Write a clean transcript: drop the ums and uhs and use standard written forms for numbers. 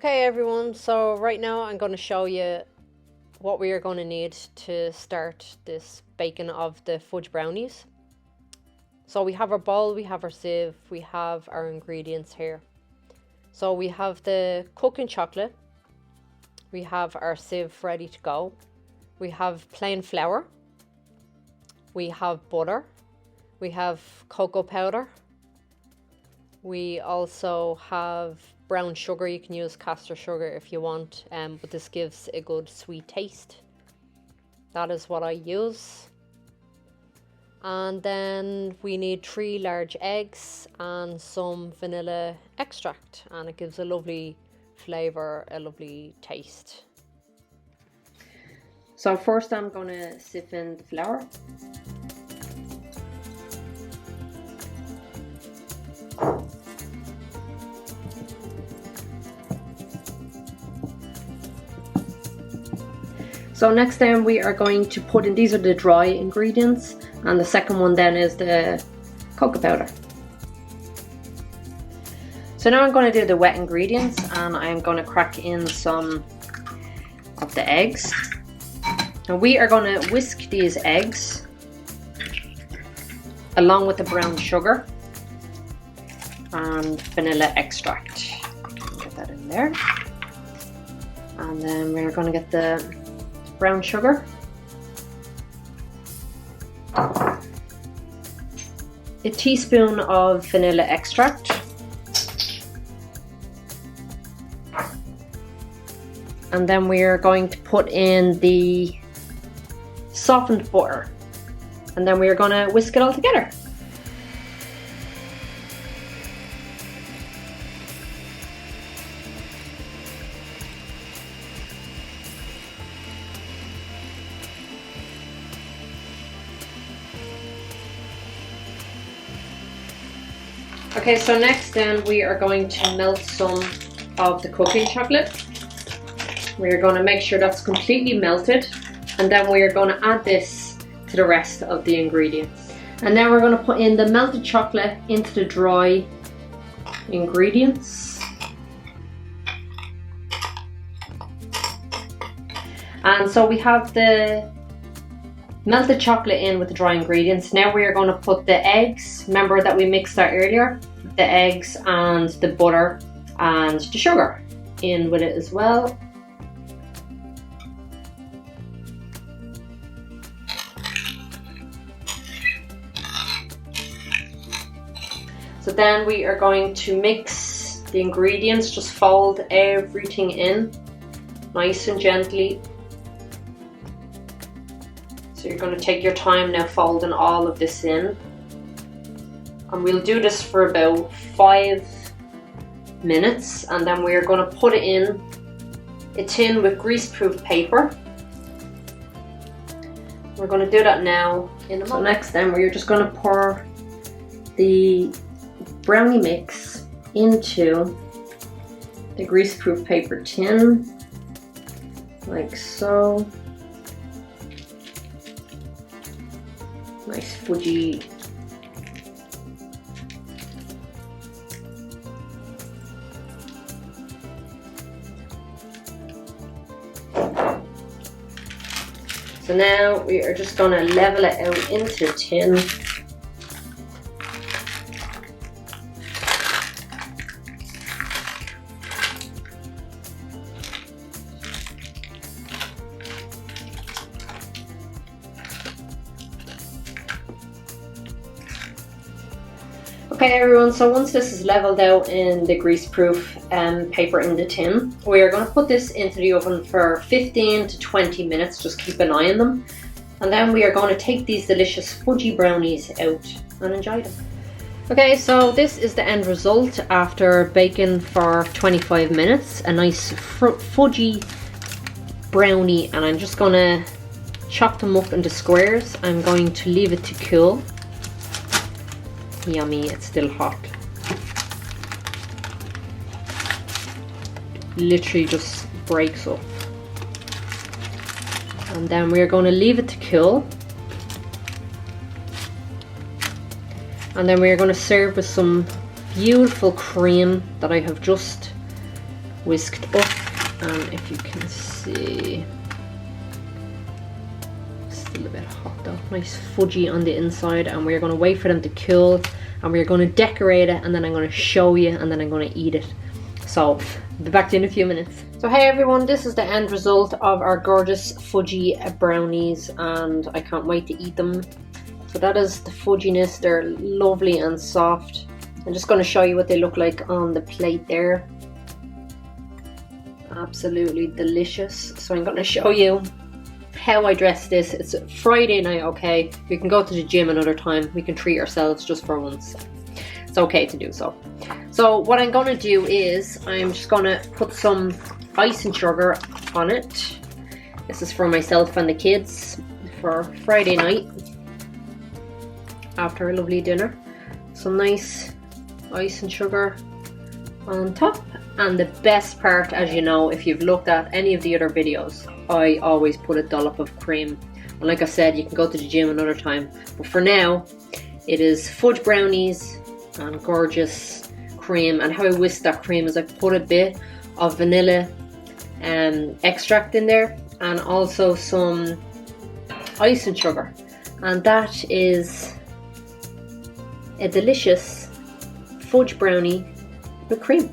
Okay everyone, so right now I'm going to show you what we are going to need to start this baking of the fudge brownies. So we have our bowl, we have our sieve, we have our ingredients here. So we have the cooking chocolate, we have our sieve ready to go, we have plain flour, we have butter, we have cocoa powder, we also have brown sugar. You can use caster sugar if you want, but this gives a good sweet taste. That is what I use. And then we need 3 large eggs and some vanilla extract, and it gives a lovely flavor, a lovely taste. So first I'm going to sieve in the flour. So next then we are going to put in, these are the dry ingredients, and the second one then is the cocoa powder. So now I'm going to do the wet ingredients, and I'm going to crack in some of the eggs. And we are going to whisk these eggs along with the brown sugar and vanilla extract. Get that in there. And then we're going to get the brown sugar, a teaspoon of vanilla extract, and then we are going to put in the softened butter, and then we are going to whisk it all together. Okay, so next then we are going to melt some of the cooking chocolate. We are going to make sure that's completely melted, and then we are going to add this to the rest of the ingredients. And then we're going to put in the melted chocolate into the dry ingredients. And so we have the melted chocolate in with the dry ingredients. Now we are going to put the eggs, remember that we mixed that earlier, the eggs and the butter and the sugar in with it as well. So then we are going to mix the ingredients, just fold everything in nice and gently. So you're going to take your time now folding all of this in. And we'll do this for about 5 minutes, and then we're going to put it in a tin with greaseproof paper. We're going to do that now in a moment. So next then we're just going to pour the brownie mix into the greaseproof paper tin, like so. Nice fudgy. So now we are just going to level it out into the tin. Okay everyone, so once this is leveled out in the greaseproof paper in the tin, we are going to put this into the oven for 15 to 20 minutes, just keep an eye on them. And then we are going to take these delicious fudgy brownies out and enjoy them. Okay, so this is the end result after baking for 25 minutes. A nice fudgy brownie, and I'm just going to chop them up into squares. I'm going to leave it to cool. Yummy, it's still hot. Literally just breaks up. And then we're going to leave it to cool. And then we're going to serve with some beautiful cream that I have just whisked up, and if you can see, still a bit hot though, nice fudgy on the inside. And we're going to wait for them to cool, and we're going to decorate it, and then I'm going to show you, and then I'm going to eat it. So I'll be back to you in a few minutes. So hey everyone, this is the end result of our gorgeous fudgy brownies, and I can't wait to eat them. So that is the fudginess. They're lovely and soft. I'm just going to show you what they look like on the plate there. Absolutely delicious. So I'm going to show you how I dress this. It's Friday night, okay? We can go to the gym another time. We can treat ourselves just for once. It's okay to do so. So what I'm going to do is I'm just going to put some ice and sugar on it. This is for myself and the kids for Friday night after a lovely dinner. Some nice ice and sugar on top. And the best part, as you know, if you've looked at any of the other videos, I always put a dollop of cream. And like I said, you can go to the gym another time. But for now, it is fudge brownies and gorgeous cream. And how I whisk that cream is I put a bit of vanilla extract in there, and also some ice and sugar. And that is a delicious fudge brownie with cream.